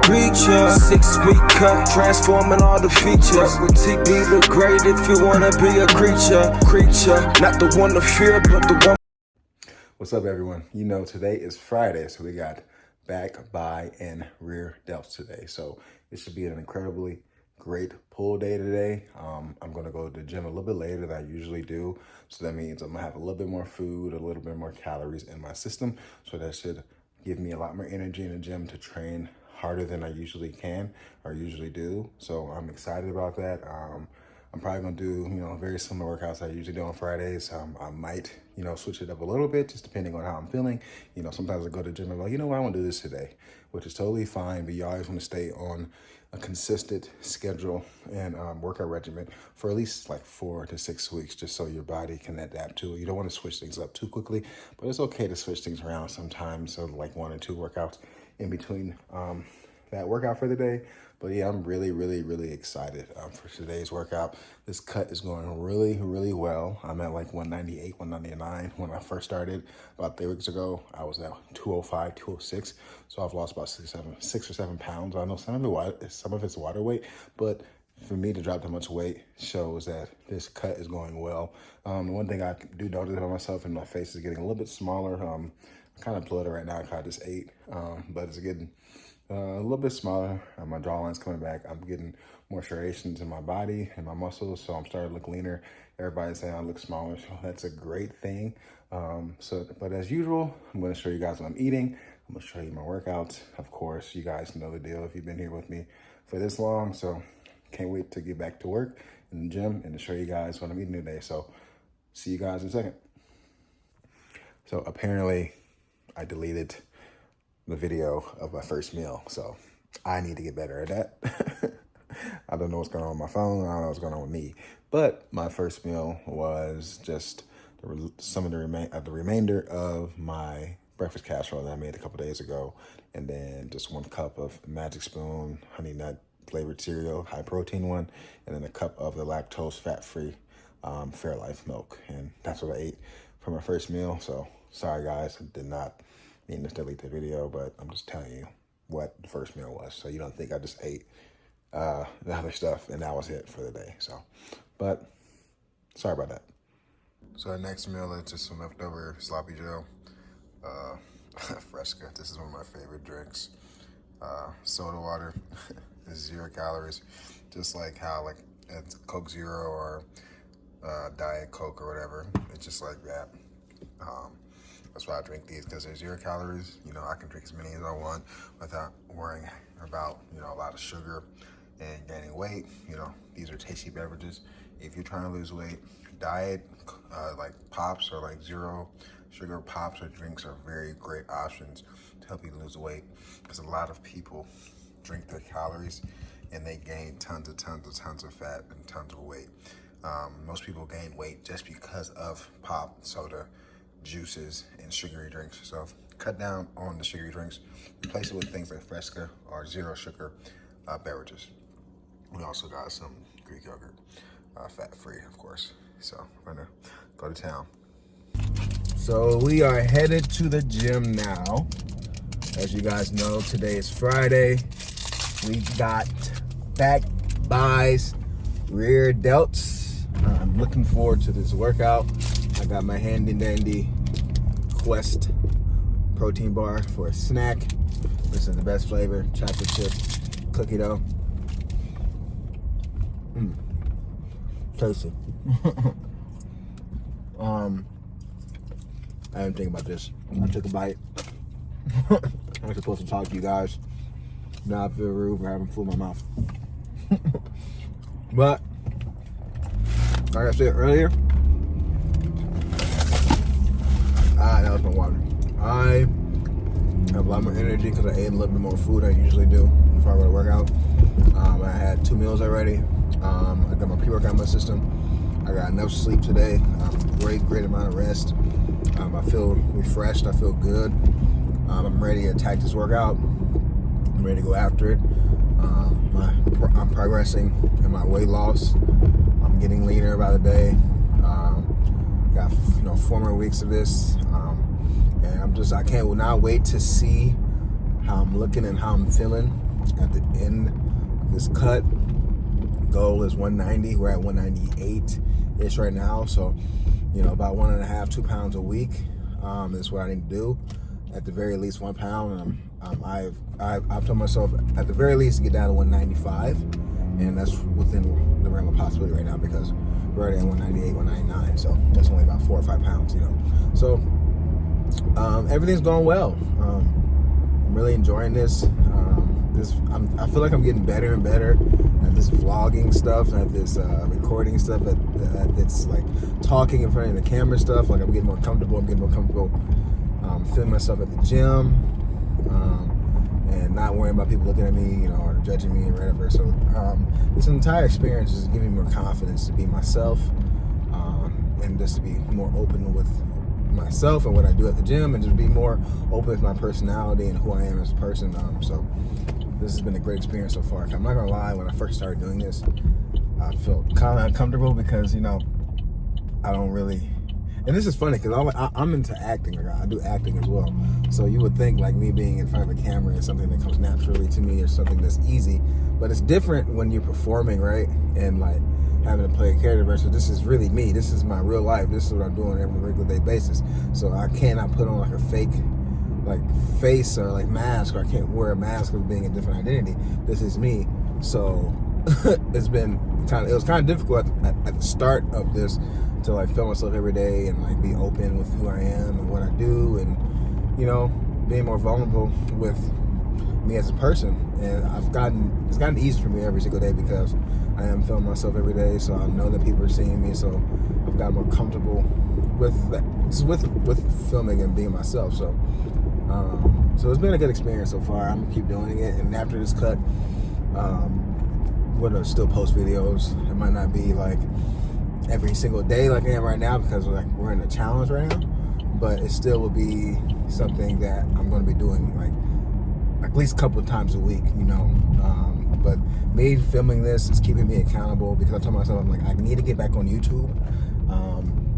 preacher. 6-week cut, transforming all the features. With TB look great if you wanna be a creature. Not the one to fear, but the one. What's up, everyone? You know, today is Friday, so we got back, bi, and rear delts today. So it should be an incredibly great pull day today. I'm going to go to the gym a little bit later than I usually do. So that means I'm going to have a little bit more food, a little bit more calories in my system. So that should give me a lot more energy in the gym to train harder than I usually can or usually do. So I'm excited about that. I'm probably gonna do, very similar workouts I usually do on Fridays. I might, switch it up a little bit, just depending on how I'm feeling. Sometimes I go to the gym and I'm like, you know what, I want to do this today, which is totally fine, but you always want to stay on a consistent schedule and workout regimen for at least like 4 to 6 weeks, just so your body can adapt to it. You don't want to switch things up too quickly, but it's okay to switch things around sometimes. So like 1 or 2 workouts in between that workout for the day. But yeah, I'm really, really, really excited for today's workout. This cut is going really, really well. I'm at like 198, 199. When I first started about 3 weeks ago, I was at 205, 206. So I've lost about 6 or 7 pounds. I know some of it's water weight, but for me to drop that much weight shows that this cut is going well. One thing I do notice about myself, and my face is getting a little bit smaller. I'm kind of bloated right now because I just ate, but it's getting a little bit smaller. My jawline's coming back. I'm getting more striations in my body and my muscles, so I'm starting to look leaner. Everybody's saying I look smaller, so that's a great thing. But as usual, I'm going to show you guys what I'm eating. I'm going to show you my workouts. Of course, you guys know the deal if you've been here with me for this long, so can't wait to get back to work in the gym and to show you guys what I'm eating today. So see you guys in a second. So apparently I deleted the video of my first meal, so I need to get better at that. I don't know what's going on with my phone. I don't know what's going on with me, but my first meal was just some of the remainder of my breakfast casserole that I made a couple days ago, and then just 1 cup of Magic Spoon honey nut flavored cereal, high protein one, and then a cup of the lactose fat-free Fairlife milk, and that's what I ate for my first meal. So sorry guys, I did not mean to delete the video, but I'm just telling you what the first meal was, so you don't think I just ate the other stuff and that was it for the day. So, but sorry about that. So our next meal is just some leftover sloppy Joe, Fresca. This is one of my favorite drinks. Soda water is 0 calories, just like how it's Coke Zero or Diet Coke or whatever. It's just like that. That's why I drink these, because they're 0 calories. I can drink as many as I want without worrying about, a lot of sugar and gaining weight. These are tasty beverages. If you're trying to lose weight, diet, like pops or like 0 sugar pops or drinks are very great options to help you lose weight, because a lot of people drink their calories and they gain tons of fat and tons of weight. Most people gain weight just because of pop, soda, juices, and sugary drinks. So cut down on the sugary drinks, replace it with things like Fresca or 0 sugar beverages. We also got some Greek yogurt, fat-free, of course. So we're gonna go to town. So we are headed to the gym now. As you guys know, today is Friday. We got back, buys, rear delts. I'm looking forward to this workout. I got my handy dandy Quest protein bar for a snack. This is the best flavor, chocolate chip cookie dough. Tasty. I didn't think about this. I took a bite. I'm supposed to talk to you guys. Now I feel rude for having food in my mouth. But like I said earlier, that was my water. I have a lot more energy because I ate a little bit more food than I usually do before I go to work out. I had 2 meals already. I got my pre-workout in my system. I got enough sleep today. Great amount of rest. I feel refreshed. I feel good. I'm ready to attack this workout. I'm ready to go after it. I'm progressing in my weight loss. I'm getting leaner by the day. Got 4 more weeks of this, and I can't not wait to see how I'm looking and how I'm feeling at the end of this cut. Goal is 190. We're at 198-ish right now. So, about 1.5, 2 pounds a week is what I need to do. At the very least 1 pound. I've told myself at the very least to get down to 195, and that's within the realm of possibility right now because we're already at 198, 199. So that's only about 4 or 5 pounds, So everything's going well. I'm really enjoying this. I feel like I'm getting better and better at this vlogging stuff, at this recording stuff, at this like talking in front of the camera stuff. Like I'm getting more comfortable. Feeling myself at the gym, and not worrying about people looking at me, or judging me or whatever. So this entire experience is giving me more confidence to be myself, and just to be more open with myself and what I do at the gym, and just be more open with my personality and who I am as a person. So this has been a great experience so far. I'm not gonna lie, when I first started doing this, I felt kind of uncomfortable because I don't really. And this is funny because I'm into acting. Like I do acting as well. So you would think like me being in front of a camera is something that comes naturally to me or something that's easy. But it's different when you're performing, right? And like having to play a character versus this is really me. This is my real life. This is what I'm doing on every regular day basis. So I cannot put on like a fake like face or like mask, or I can't wear a mask of being a different identity. This is me. So it was kind of difficult at the start of this to like film myself every day and like be open with who I am and what I do, and being more vulnerable with me as a person. And it's gotten easier for me every single day because I am filming myself every day, so I know that people are seeing me, so I've gotten more comfortable with that, just with filming and being myself. So it's been a good experience so far. I'm gonna keep doing it, and after this cut, we're gonna still post videos. It might not be like every single day like I am right now because we're in a challenge right now, but it still will be something that I'm going to be doing like at least a couple of times a week, but me filming this is keeping me accountable because I told myself, I'm like, I need to get back on YouTube.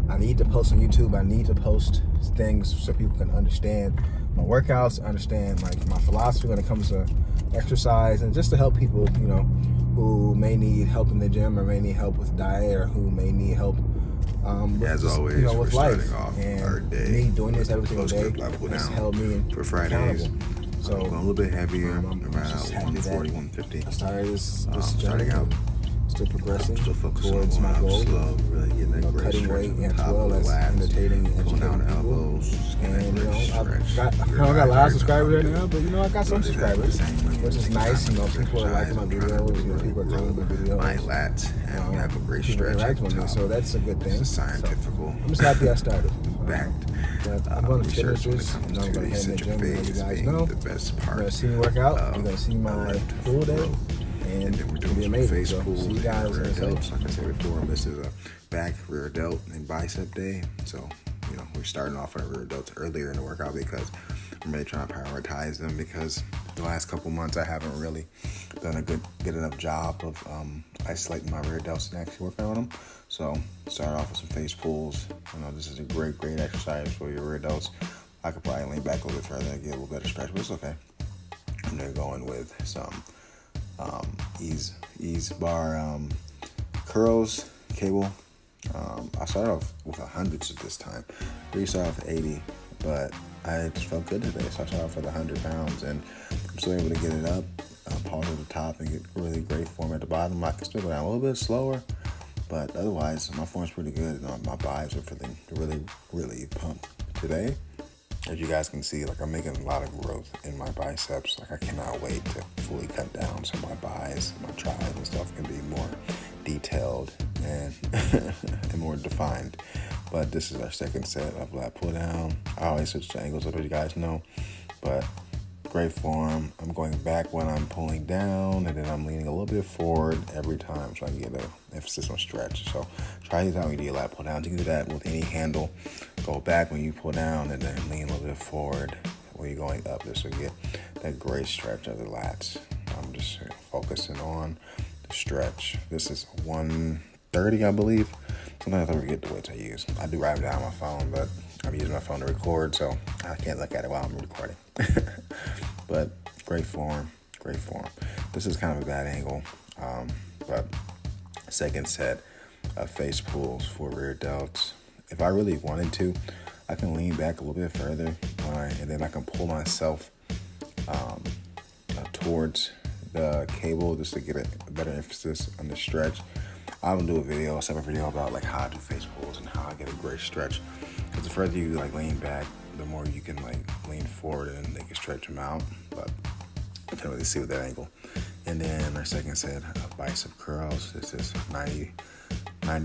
I need to post on YouTube. I need to post things so people can understand my workouts, understand like my philosophy when it comes to exercise, and just to help people, who may need help in the gym or may need help with diet or who may need help as always, with we're life. starting off And our day. Me doing this every single day has held me for Fridays. accountable. So going a little bit heavier, I'm around just happy 140, that 150. I started this Starting journey, out, still progressing still focusing towards on my going up goal. slow, really getting that great Cutting stretch weight at the as top well of as the lats, entertaining and pulling down educating people. elbows, just getting And that great stretch. I don't got a lot of subscribers right now, but I got some subscribers, which is nice. People are liking my videos, people are commenting my videos. My lats, and you have a great People stretch at interact the with me, top. so that's a good thing. It's scientific. I'm just happy I started. Backed. But I'm going to finish Research when it this, comes and I'm to going to head in the gym and let you eccentric guys being know. the best You're part. going to see me work out. You're going to see my pool day. And then we're it'll be doing some amazing. face So pulls see you and guys in rear a second. delts. Like I said before, this is a back, rear delt, and bicep day. So, we're starting off on rear delts earlier in the workout because I'm really trying to prioritize them because the last couple months I haven't really done a good enough job of isolating my rear delts and actually working on them. So, start off with some face pulls. This is a great exercise for your rear delts. I could probably lean back a little bit further and get a little better stretch, but it's okay. And they're going with some ease bar curls cable. I started off with 100s at this time. We started off with 80, but I just felt good today, so I started off with 100 pounds, and I'm still able to get it up, pause at the top, and get really great form at the bottom. I can still go down a little bit slower, but otherwise, my form's pretty good. My biceps are feeling really pumped today. As you guys can see, I'm making a lot of growth in my biceps. I cannot wait to fully cut down so my biceps, my triceps and stuff can be more detailed and and more defined. But this is our second set of lat pull down. I always switch the angles up, as you guys know, but great form. I'm going back when I'm pulling down, and then I'm leaning a little bit forward every time so I can get an emphasis on stretch. So try this out when you do your lat pull down. You can do that with any handle. Go back when you pull down and then lean a little bit forward when you're going up. This will get that great stretch of the lats. I'm just focusing on the stretch. This is 130, I believe. Sometimes I forget the weights I use. I do write it down on my phone, but I'm using my phone to record, so I can't look at it while I'm recording. But great form. great form. This is kind of a bad angle, but second set of face pulls for rear delts. If I really wanted to, I can lean back a little bit further, and then I can pull myself towards the cable just to get a better emphasis on the stretch. I will do a separate video about like how I do face pulls and how I get a great stretch. Because the further you like lean back, the more you can like lean forward and they can stretch them out. But I can't really see with that angle. And then our second set of bicep curls. This is 90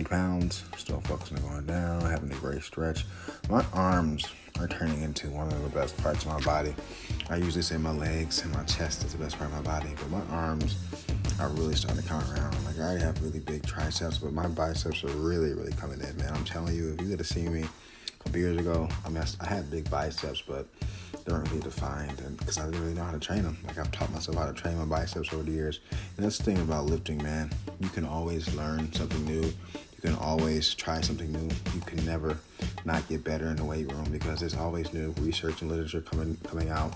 pounds. Still focusing on going down, having a great stretch. My arms are turning into one of the best parts of my body. I usually say my legs and my chest is the best part of my body, but my arms are really starting to come around. Like, I already have really big triceps, but my biceps are really, really coming in, man. I'm telling you, if you could have seen me a couple years ago, I had big biceps, but they weren't really defined, and because I didn't really know how to train them. Like, I've taught myself how to train my biceps over the years. And that's the thing about lifting, man. You can always learn something new. You can always try something new. You can never not get better in the weight room because there's always new research and literature coming out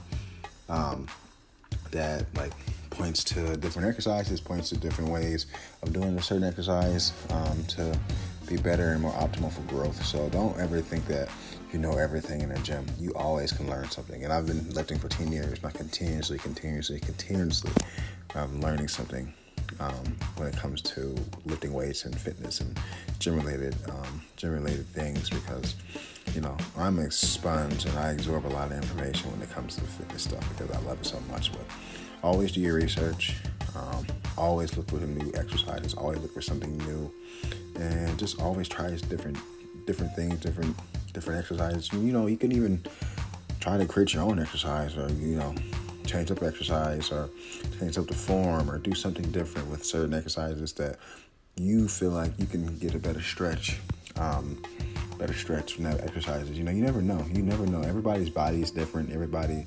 that like points to different exercises, points to different ways of doing a certain exercise to be better and more optimal for growth. So don't ever think that you know everything in the gym. You always can learn something. And I've been lifting for 10 years, and I continuously learning something when it comes to lifting weights and fitness and gym-related things, because, you know, I'm a sponge and I absorb a lot of information when it comes to fitness stuff because I love it so much. But always do your research. Always look for the new exercises. Always look for something new, and just always try different things, different exercises. You know, you can even try to create your own exercise, or change up exercise, or change up the form, or do something different with certain exercises that you feel like you can get a better stretch from that exercises. You never know. Everybody's body is different. Everybody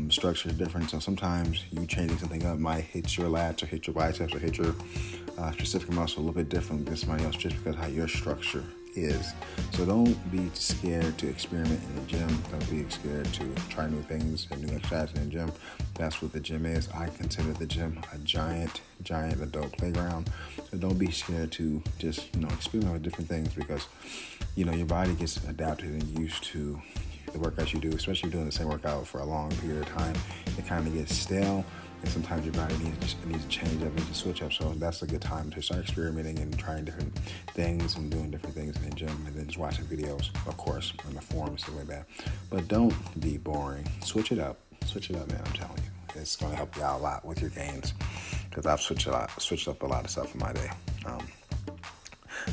structure is different. So sometimes you changing something up might hit your lats or hit your biceps or hit your specific muscle a little bit different than somebody else, just because how your structure is. So don't be scared to experiment in the gym. Don't be scared to try new things and new exercises in the gym. That's what the gym is. I consider the gym a giant adult playground. So don't be scared to just experiment with different things, because your body gets adapted and used to the workouts you do, especially doing the same workout for a long period of time. It kind of gets stale, and sometimes your body needs to change up, needs to switch up. So that's a good time to start experimenting and trying different things and doing different things in the gym, and then just watching videos, of course, on the forums, stuff like that. But don't be boring. Switch it up, man. I'm telling you, it's going to help you out a lot with your gains, because I've switched up a lot of stuff in my day.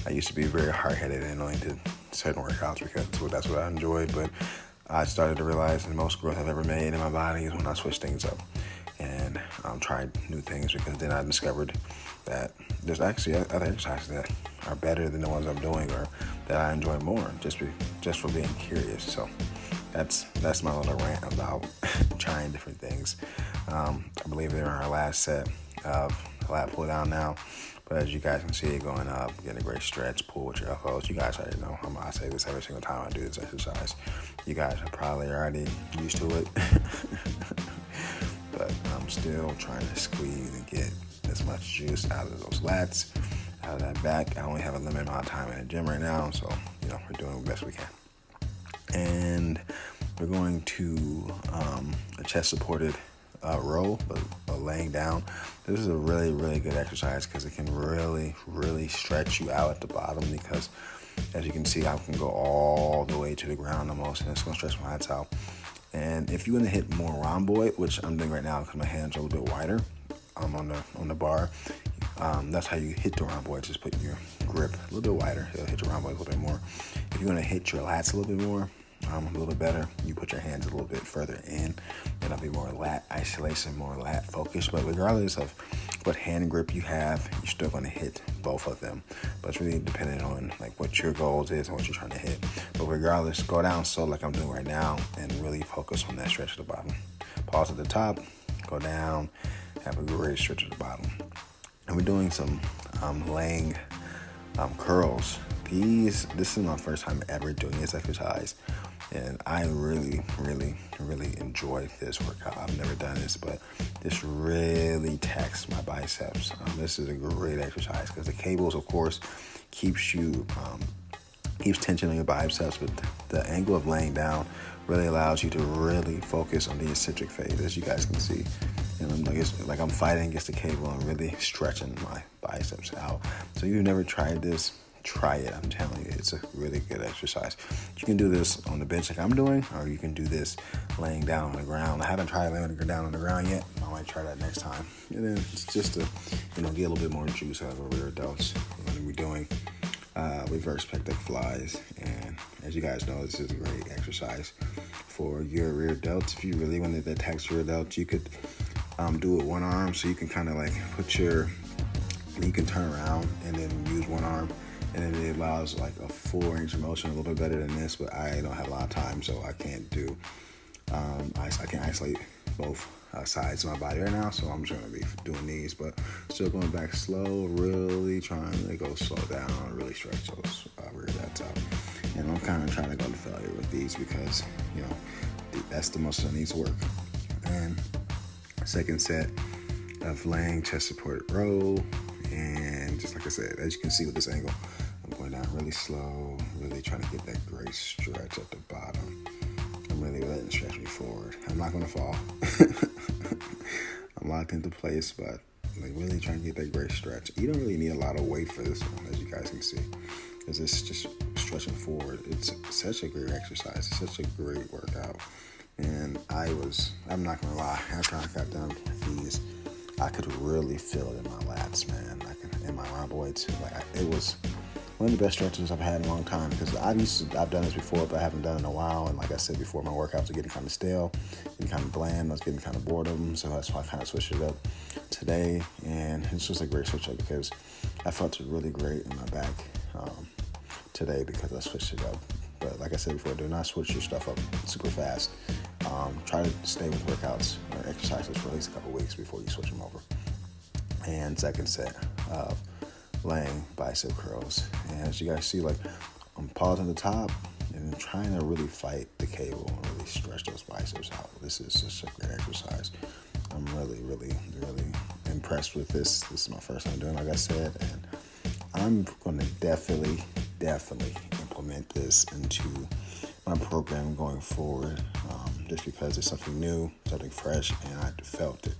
I used to be very hard-headed and only did certain workouts because that's what I enjoyed, but I started to realize the most growth I've ever made in my body is when I switched things up and tried new things, because then I discovered that there's actually other exercises that are better than the ones I'm doing, or that I enjoy more, just for being curious. So that's my little rant about trying different things. I believe they're in our last set of lat pull down now. But as you guys can see it going up, getting a great stretch, pull with your elbows. You guys already know. I say this every single time I do this exercise. You guys are probably already used to it. But I'm still trying to squeeze and get as much juice out of those lats, out of that back. I only have a limited amount of time in the gym right now, so we're doing the best we can. And we're going to a chest supported row, but laying down. This is a really, really good exercise because it can really, really stretch you out at the bottom, because as you can see, I can go all the way to the ground almost, and it's going to stretch my lats out. And if you want to hit more rhomboid, which I'm doing right now because my hands are a little bit wider on the bar, that's how you hit the rhomboid. Just put your grip a little bit wider. It'll hit your rhomboid a little bit more. If you want to hit your lats a little bit more, a little bit better, you put your hands a little bit further in, and it'll be more lat isolation, more lat focus. But regardless of what hand grip you have, you're still going to hit both of them. But it's really dependent on like what your goals is and what you're trying to hit. But regardless, go down slow like I'm doing right now, and really focus on that stretch at the bottom. Pause at the top, go down, have a great stretch at the bottom. And we're doing some laying curls. This is my first time ever doing this exercise. And I really, really, really enjoy this workout. I've never done this, but this really taxes my biceps. This is a great exercise because the cables, of course, keeps tension on your biceps, but the angle of laying down really allows you to really focus on the eccentric phase, as you guys can see. And it's like I'm fighting against the cable and really stretching my biceps out. So if you've never tried this, try it. I'm telling you, it's a really good exercise. You can do this on the bench like I'm doing, or you can do this laying down on the ground. I haven't tried laying down on the ground yet. I might try that next time. And then it's just to, get a little bit more juice out of our rear delts. We're going to be doing reverse pec flies, and as you guys know, this is a great exercise for your rear delts. If you really wanted to tax your rear delts, you could do it with one arm, so you can kind of like you can turn around and then use one arm, and then it allows like a full range of motion, a little bit better than this, but I don't have a lot of time, so I can't do I can't isolate both sides of my body right now, so I'm just going to be doing these, but still going back slow, really trying to go slow down, really stretch those rear delts out. And I'm kind of trying to go to failure with these because, that's the most that needs to work. And second set of laying chest supported row, and just like I said, as you can see with this angle, I'm going down really slow, really trying to get that great stretch at the bottom. I'm really letting it stretch me forward. I'm not going to fall. I'm locked into place, but like really trying to get that great stretch. You don't really need a lot of weight for this one, as you guys can see, because it's just stretching forward. It's such a great exercise. It's such a great workout. And I'm not going to lie, after I got done with these, I could really feel it in my lats, man. In my rhomboids. It was one of the best stretches I've had in a long time, because I've done this before, but I haven't done it in a while. And like I said before, my workouts are getting kind of stale, getting kind of bland. I was getting kind of bored of them, so that's why I kind of switched it up today. And it's just a great switch up because I felt really great in my back today because I switched it up. But like I said before, do not switch your stuff up super fast. Try to stay with workouts or exercises for at least a couple weeks before you switch them over. And second set of laying bicep curls. And as you guys see, like I'm pausing the top and trying to really fight the cable and really stretch those biceps out. This is such a great exercise. I'm really, really, really impressed with this. This is my first time doing it, like I said, and I'm going to definitely implement this into my program going forward, just because it's something new, something fresh, and I felt it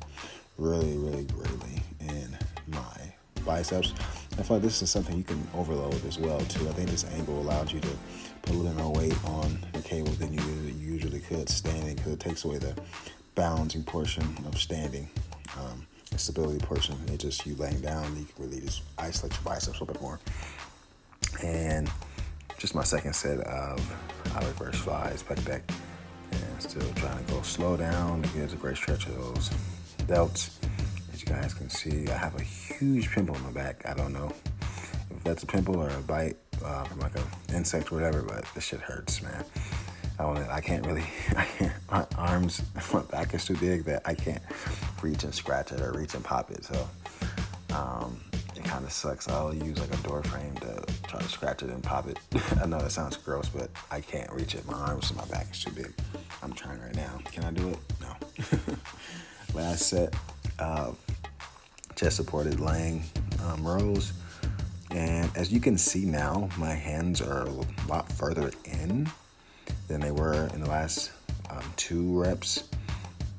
really, really greatly in my biceps. I feel like this is something you can overload as well too. I think this angle allows you to put a little more weight on the cable than you usually could standing, because it takes away the balancing portion of standing, the stability portion. It's just you laying down, you can really just isolate your biceps a little bit more. And just my second set of reverse flies, pec deck, and still trying to go slow down to get a great stretch of those delts. As you guys can see, I have a huge pimple on my back. I don't know if that's a pimple or a bite from like an insect or whatever, but this shit hurts, man. I can't, my arms, my back is too big that I can't reach and scratch it or reach and pop it, so it kind of sucks. I'll use like a door frame to try to scratch it and pop it. I know that sounds gross, but I can't reach it. My arms and my back is too big. I'm trying right now. Can I do it? No. Last set of chest supported laying rows. And as you can see now, my hands are a lot further in than they were in the last 2 reps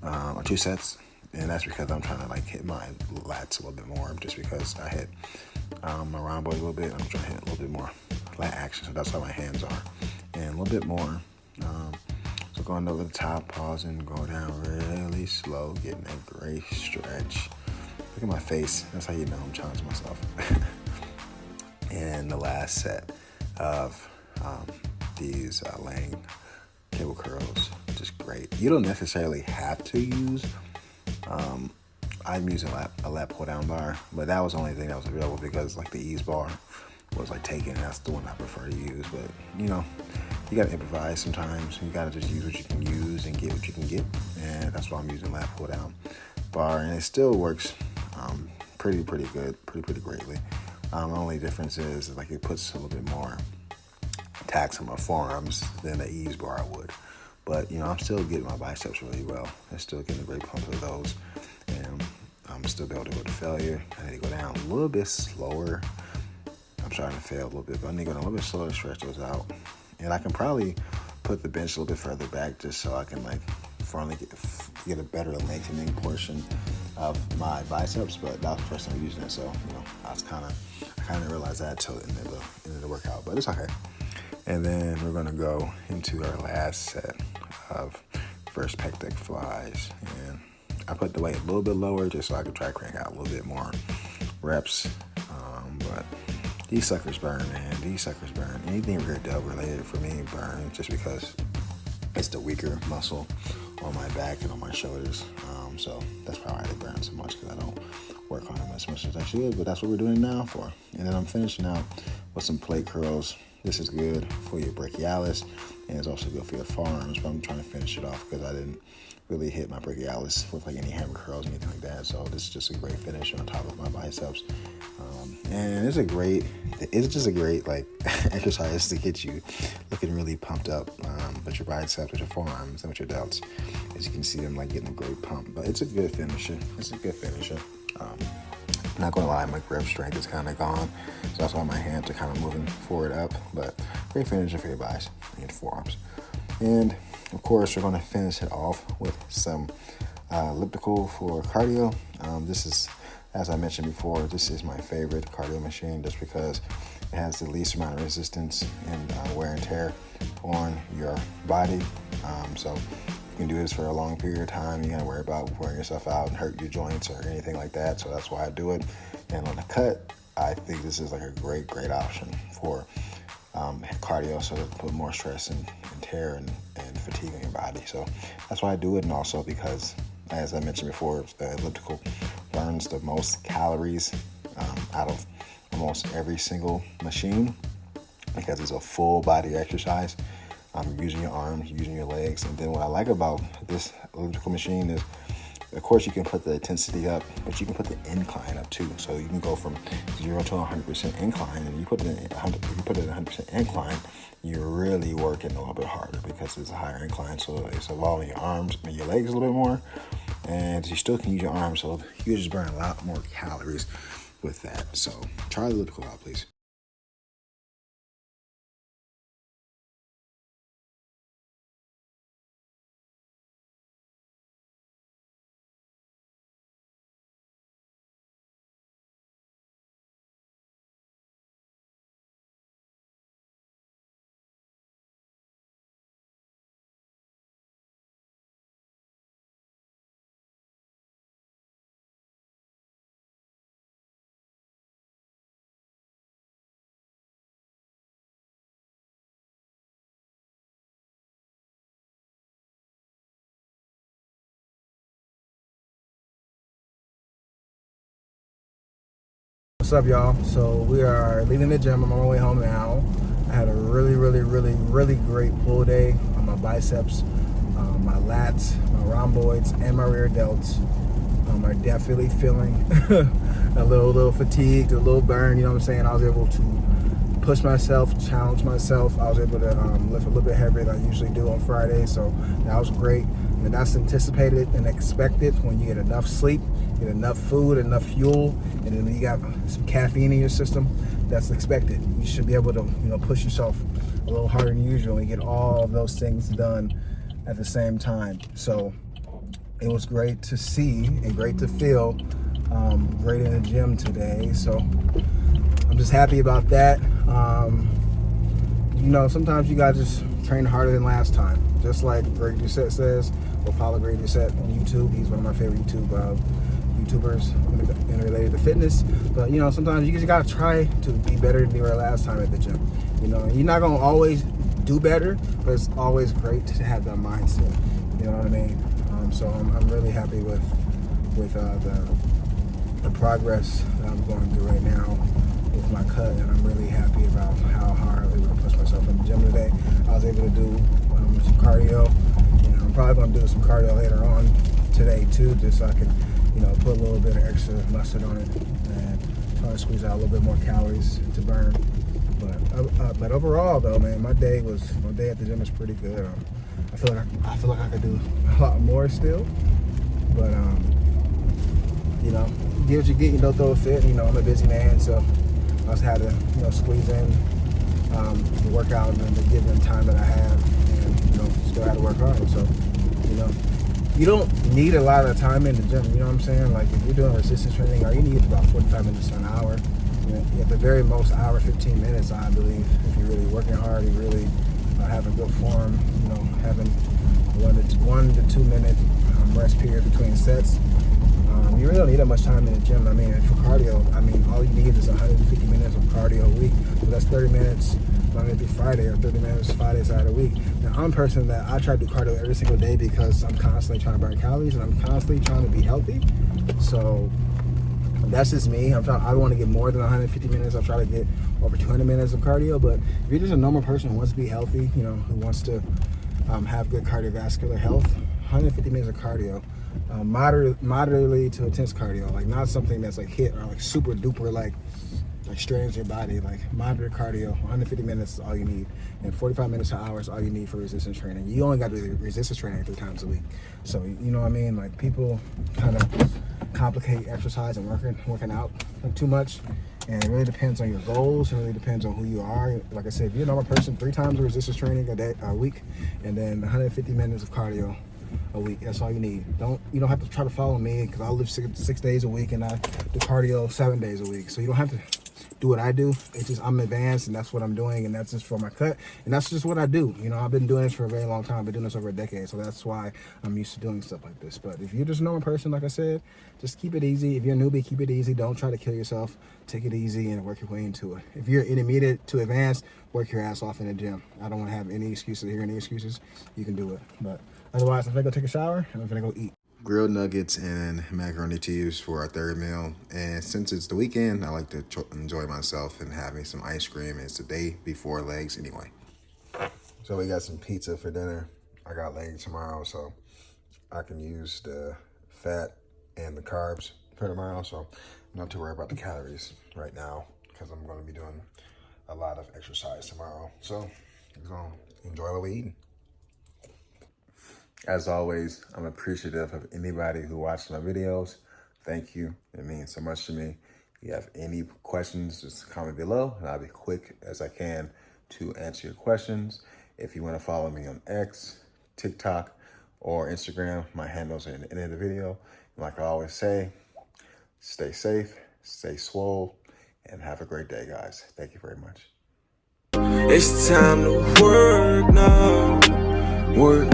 or 2 sets. And that's because I'm trying to like hit my lats a little bit more, just because I hit my rhomboid a little bit. I'm trying to hit a little bit more lat action, so that's how my hands are. And a little bit more. So going over the top, pausing, going down really slow, getting a great stretch. Look at my face. That's how you know I'm challenging myself. And the last set of these laying cable curls, just great. You don't necessarily have to use, I'm using a lat pull down bar, but that was the only thing that was available because like the ease bar was like taken, and that's the one I prefer to use. But you gotta improvise sometimes. You gotta just use what you can use and get what you can get, and that's why I'm using lat pull down bar, and it still works pretty good, pretty greatly. The only difference is like it puts a little bit more taxing my forearms than the ease bar would. But, you know, I'm still getting my biceps really well. I'm still getting a great pump of those. And I'm still able to go to failure. I need to go down a little bit slower. I'm starting to fail a little bit, but I need to go down a little bit slower to stretch those out. And I can probably put the bench a little bit further back just so I can like finally get a better lengthening portion of my biceps. But that was the first time using it, so you know I kind of realized that till the end of the workout, but it's okay. And then we're gonna go into our last set of first pec deck flies, and I put the weight a little bit lower just so I could try to crank out a little bit more reps. But these suckers burn, man. These suckers burn. Anything rear delt related for me burns just because it's the weaker muscle on my back and on my shoulders. So that's probably why they burn so much, because I don't work on them as much as I should. But that's what we're doing now for. And then I'm finishing out with some plate curls. This is good for your brachialis, and it's also good for your forearms. But I'm trying to finish it off because I didn't really hit my brachialis with like any hammer curls or anything like that. So this is just a great finish on top of my biceps. And it's just a great like exercise to get you looking really pumped up with your biceps, with your forearms, and with your delts. As you can see, I'm like getting a great pump, but it's a good finisher. Not gonna lie, my grip strength is kind of gone, so that's why my hands are kind of moving forward up. But great finisher for your biceps and your forearms. And of course, we're gonna finish it off with some elliptical for cardio. This is, as I mentioned before, this is my favorite cardio machine just because it has the least amount of resistance and wear and tear on your body. So you can do this for a long period of time. You gotta worry about wearing yourself out and hurt your joints or anything like that. So that's why I do it. And on the cut, I think this is like a great option for cardio, so to put more stress and tear and fatigue on your body. So that's why I do it. And also because, as I mentioned before, the elliptical burns the most calories out of almost every single machine because it's a full body exercise. Using your arms, using your legs. And then what I like about this elliptical machine is, of course, you can put the intensity up, but you can put the incline up too. So you can go from 0 to 100% incline, and you put it at 100% incline, you're really working a little bit harder because it's a higher incline. So it's involving your arms and your legs a little bit more, and you still can use your arms. So you just burn a lot more calories with that. So try the elliptical out, please. What's up, y'all? So we are leaving the gym. I'm on my way home now. I had a really great pull day on my biceps, my lats, my rhomboids, and my rear delts. I'm definitely feeling a little fatigued, a little burned. You know what I'm saying? I was able to push myself, challenge myself. I was able to lift a little bit heavier than I usually do on Friday, so that was great. And that's anticipated and expected when you get enough sleep, get enough food, enough fuel, and then you got some caffeine in your system. That's expected. You should be able to, push yourself a little harder than usual and get all of those things done at the same time. So it was great to see and great to feel great in the gym today. So I'm just happy about that. Sometimes you gotta just train harder than last time. Just like Greg Doucette says, go follow Greg Doucette on YouTube. He's one of my favorite YouTubers related to fitness. But sometimes you just gotta try to be better than you were last time at the gym. You're not gonna always do better, but it's always great to have that mindset. You know what I mean? So I'm really happy with the progress that I'm going through right now with my cut, and I'm really happy about how hard I was able to push myself in the gym today. I was able to do some cardio. I'm probably going to do some cardio later on today too, just so I can, put a little bit of extra mustard on it and try to squeeze out a little bit more calories to burn. But overall, though, man, my day at the gym was pretty good. I feel like I could do a lot more still, but you know, get what you get. You don't throw a fit. You know, I'm a busy man, so I just had to squeeze in the workout and the given time that I have, and still had to work hard. So you don't need a lot of time in the gym. You know what I'm saying? Like if you're doing resistance training, all you need is about 45 minutes to an hour. At the very most, hour 15 minutes, I believe. If you're really working hard, you really having good form, having 1 to 2 minute rest period between sets. You really don't need that much time in the gym. I mean, for cardio, all you need is 150 minutes of cardio a week. So that's 30 minutes Monday through Friday, or 30 minutes 5 days out of the week. Now, I'm a person that I try to do cardio every single day because I'm constantly trying to burn calories and I'm constantly trying to be healthy. So that's just me. I want to get more than 150 minutes. I'm trying to get over 200 minutes of cardio. But if you're just a normal person who wants to be healthy, who wants to have good cardiovascular health, 150 minutes of cardio, moderately to intense cardio, like not something that's like hit or like super duper like strains your body. Like moderate cardio, 150 minutes is all you need, and 45 minutes to an hour is all you need for resistance training. You only got to do the resistance training 3 times a week. So you know what I mean? Like people kind of complicate exercise and working out too much, and it really depends on your goals. It really depends on who you are. Like I said, if you're a normal person, 3 times of resistance training a week, and then 150 minutes of cardio a week. That's all you need. You don't have to try to follow me, because I live 6 days a week and I do cardio 7 days a week. So you don't have to do what I do. It's just I'm advanced, and that's what I'm doing, and that's just for my cut, and that's just what I do. I've been doing this for a very long time. I've been doing this over a decade, so that's why I'm used to doing stuff like this. But if you're just a normal person, like I said, just keep it easy. If you're a newbie, keep it easy. Don't try to kill yourself. Take it easy and work your way into it. If you're intermediate to advanced, work your ass off in the gym. I don't want to have any excuses. Hear any excuses, you can do it. But otherwise, I'm gonna go take a shower and I'm gonna go eat. Grilled nuggets and macaroni cheese for our third meal. And since it's the weekend, I like to enjoy myself and having some ice cream. It's the day before legs anyway. So we got some pizza for dinner. I got legs tomorrow, so I can use the fat and the carbs for tomorrow. So I'm not too worried about the calories right now, because I'm going to be doing a lot of exercise tomorrow. So we're going to enjoy what we eating. As always, I'm appreciative of anybody who watches my videos. Thank you. It means so much to me. If you have any questions, just comment below, and I'll be quick as I can to answer your questions. If you want to follow me on X, TikTok, or Instagram, my handles are in the end of the video. And like I always say, stay safe, stay swole, and have a great day, guys. Thank you very much. It's time to work now. Work.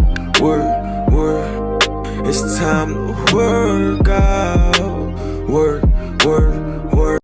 It's time to work out. Work.